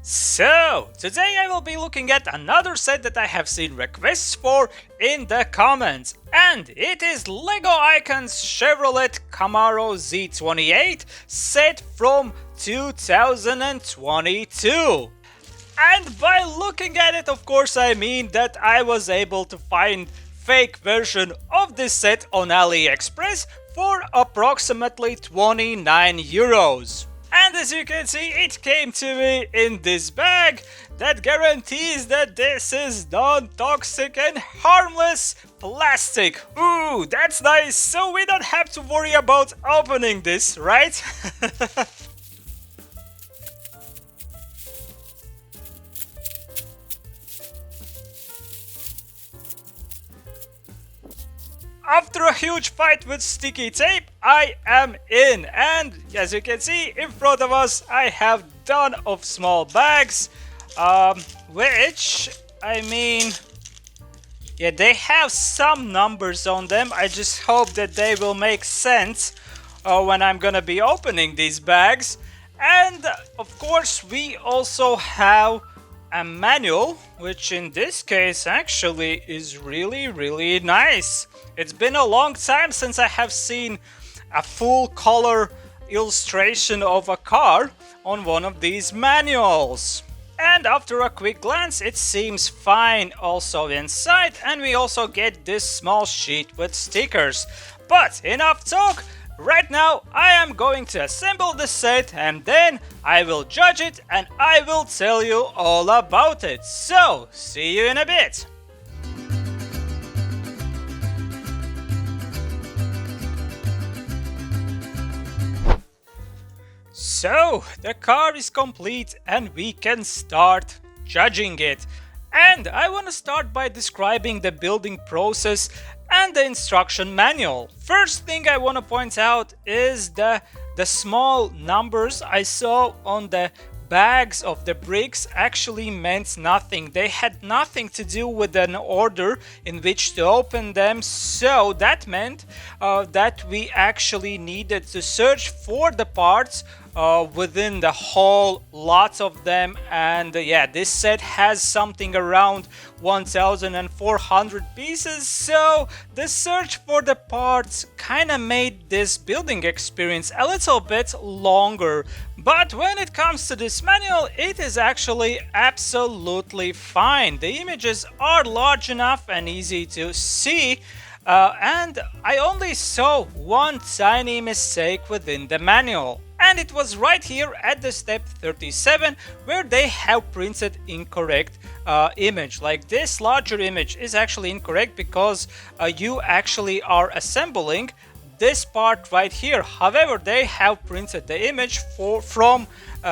So, today I will be looking at another set that I have seen requests for in the comments, and it is LEGO Icon's Chevrolet Camaro Z28 set from 2022. And by looking at it, of course, I mean that I was able to find fake version of this set on AliExpress for approximately 29 euros. And as you can see, it came to me in this bag that guarantees that this is non-toxic and harmless plastic. Ooh, that's nice, so we don't have to worry about opening this, right? After a huge fight with sticky tape, I am in, and as you can see in front of us I have ton of small bags, which, I mean, yeah, they have some numbers on them. I just hope that they will make sense when I'm gonna be opening these bags. And of course we also have a manual, which in this case actually is really nice. It's been a long time since I have seen a full color illustration of a car on one of these manuals. And after a quick glance, it seems fine also inside, and we also get this small sheet with stickers. But enough talk. Right now I am going to assemble the set, and then I will judge it and I will tell you all about it. So, see you in a bit. So, the car is complete and we can start judging it. And I want to start by describing the building process and the instruction manual. First thing I want to point out is the small numbers I saw on the bags of the bricks actually meant nothing. They had nothing to do with an order in which to open them, so that meant that we actually needed to search for the parts within the whole lot of them. And yeah, this set has something around 1400 pieces, so the search for the parts kinda made this building experience a little bit longer. But when it comes to this manual, it is actually absolutely fine. The images are large enough and easy to see, and I only saw one tiny mistake within the manual. And it was right here at the step 37, where they have printed incorrect image. Like, this larger image is actually incorrect because you actually are assembling this part right here. However, they have printed the image from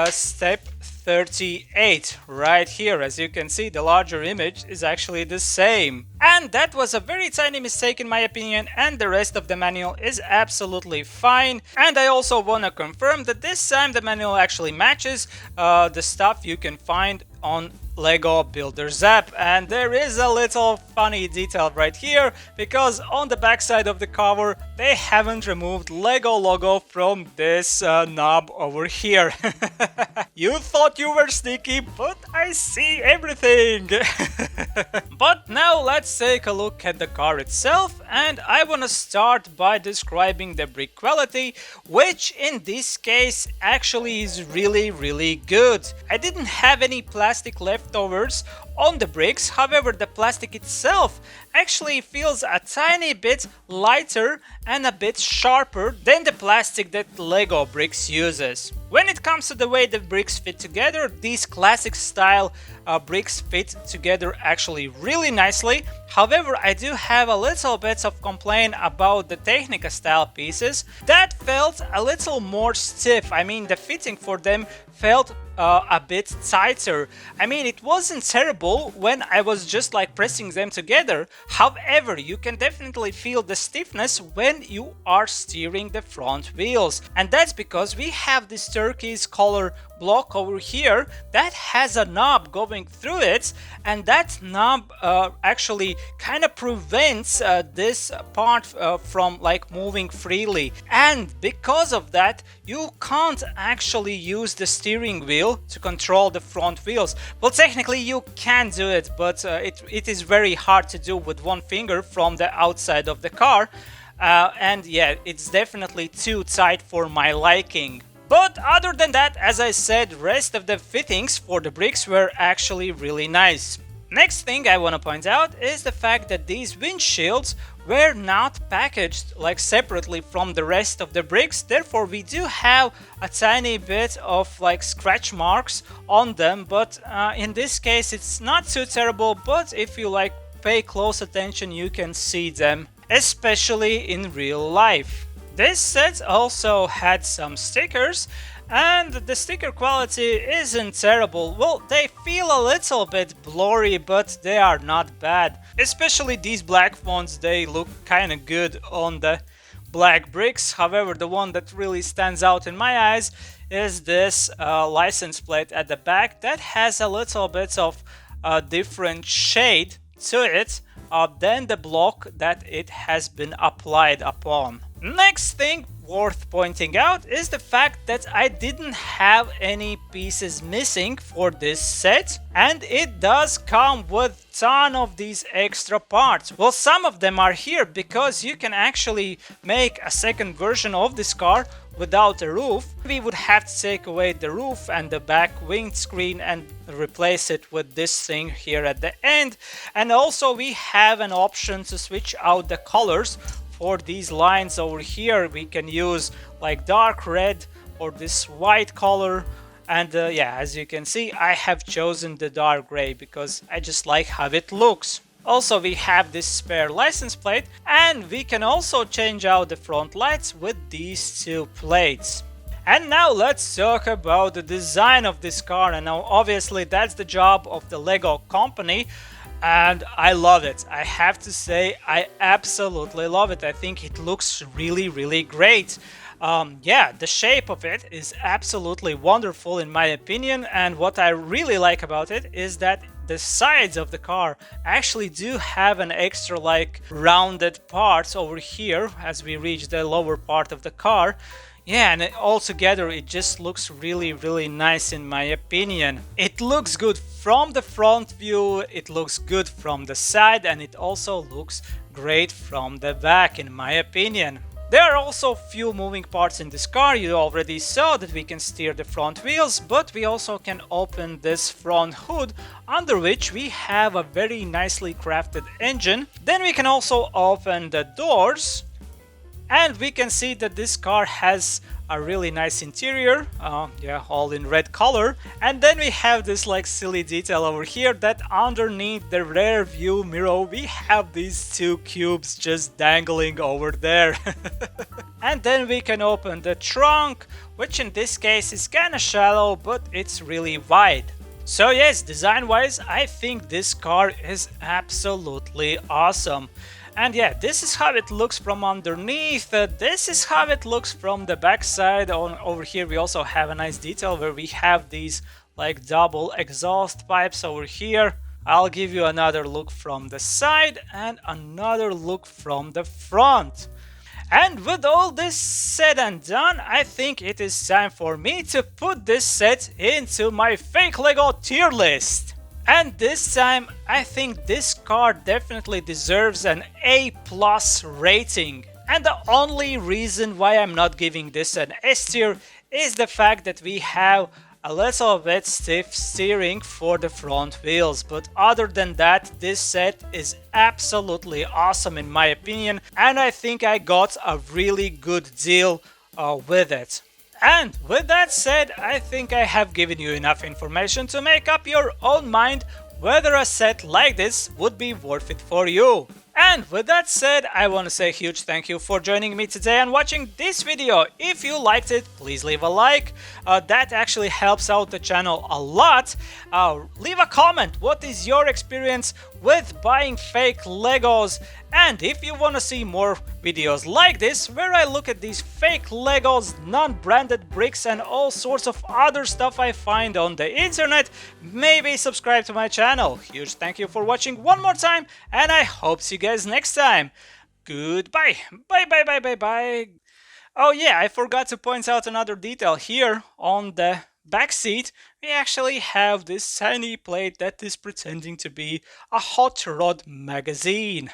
step 38 right here. As you can see, the larger image is actually the same. And that was a very tiny mistake in my opinion, and the rest of the manual is absolutely fine. And I also want to confirm that this time the manual actually matches the stuff you can find on LEGO Builders app. And there is a little funny detail right here, because on the back side of the cover they haven't removed LEGO logo from this knob over here. You thought you were sneaky, but I see everything. But now let's take a look at the car itself, and I want to start by describing the brick quality, which in this case actually is really good. I didn't have any plastic leftovers on the bricks, however the plastic itself actually feels a tiny bit lighter and a bit sharper than the plastic that LEGO bricks uses. When it comes to the way the bricks fit together, these classic style bricks fit together actually really nicely. However, I do have a little bit of complaint about the Technica style pieces that felt a little more stiff. I mean, the fitting for them felt a bit tighter. I mean, it wasn't terrible when I was just like pressing them together. However, you can definitely feel the stiffness when you are steering the front wheels, and that's because we have this turquoise color block over here that has a knob going through it, and that knob actually kind of prevents this part from like moving freely, and because of that you can't actually use the steering wheel to control the front wheels. Well, technically you can do it, but it is very hard to do with one finger from the outside of the car. And yeah, it's definitely too tight for my liking. But other than that, as I said, rest of the fittings for the bricks were actually really nice. Next thing I want to point out is the fact that these windshields were not packaged like separately from the rest of the bricks. Therefore we do have a tiny bit of like scratch marks on them, but in this case it's not too terrible, but if you like pay close attention you can see them, especially in real life. This set also had some stickers, and the sticker quality isn't terrible. Well, they feel a little bit blurry, but they are not bad. Especially these black ones, they look kinda good on the black bricks. However, the one that really stands out in my eyes is this license plate at the back that has a little bit of a different shade to it than the block that it has been applied upon. Next thing worth pointing out is the fact that I didn't have any pieces missing for this set, and it does come with a ton of these extra parts. Well, some of them are here because you can actually make a second version of this car without a roof. We would have to take away the roof and the back windscreen and replace it with this thing here at the end. And also we have an option to switch out the colors. For these lines over here we can use like dark red or this white color, and yeah, as you can see I have chosen the dark gray because I just like how it looks. Also we have this spare license plate, and we can also change out the front lights with these two plates. And now let's talk about the design of this car, and now obviously that's the job of the LEGO company. And I love it. I have to say, I absolutely love it. I think it looks really great. Yeah, the shape of it is absolutely wonderful in my opinion, and what I really like about it is that the sides of the car actually do have an extra like rounded parts over here as we reach the lower part of the car. Yeah, and altogether it just looks really nice in my opinion. It looks good from the front view, it looks good from the side, and it also looks great from the back in my opinion. There are also few moving parts in this car. You already saw that we can steer the front wheels, but we also can open this front hood, under which we have a very nicely crafted engine. Then we can also open the doors, and we can see that this car has a really nice interior, yeah, all in red color. And then we have this like silly detail over here that underneath the rear view mirror we have these two cubes just dangling over there. And then we can open the trunk, which in this case is kinda shallow, but it's really wide. So yes, design wise I think this car is absolutely awesome. And yeah, this is how it looks from underneath, this is how it looks from the back side. Over here we also have a nice detail where we have these like double exhaust pipes over here. I'll give you another look from the side and another look from the front. And with all this said and done, I think it is time for me to put this set into my fake LEGO tier list. And this time I think this car definitely deserves an A+ rating. And the only reason why I'm not giving this an S tier is the fact that we have a little bit stiff steering for the front wheels. But other than that, this set is absolutely awesome in my opinion, and I think I got a really good deal with it. And with that said, I think I have given you enough information to make up your own mind whether a set like this would be worth it for you. And with that said, I want to say a huge thank you for joining me today and watching this video. If you liked it, please leave a like. That actually helps out the channel a lot. Leave a comment. What is your experience with buying fake Legos. And if you want to see more videos like this, where I look at these fake Legos, non-branded bricks, and all sorts of other stuff I find on the internet, maybe subscribe to my channel. Huge thank you for watching one more time, and I hope see you guys next time. Goodbye. Bye bye bye bye bye. Oh yeah, I forgot to point out another detail here on the back seat. We actually have this tiny plate that is pretending to be a hot rod magazine.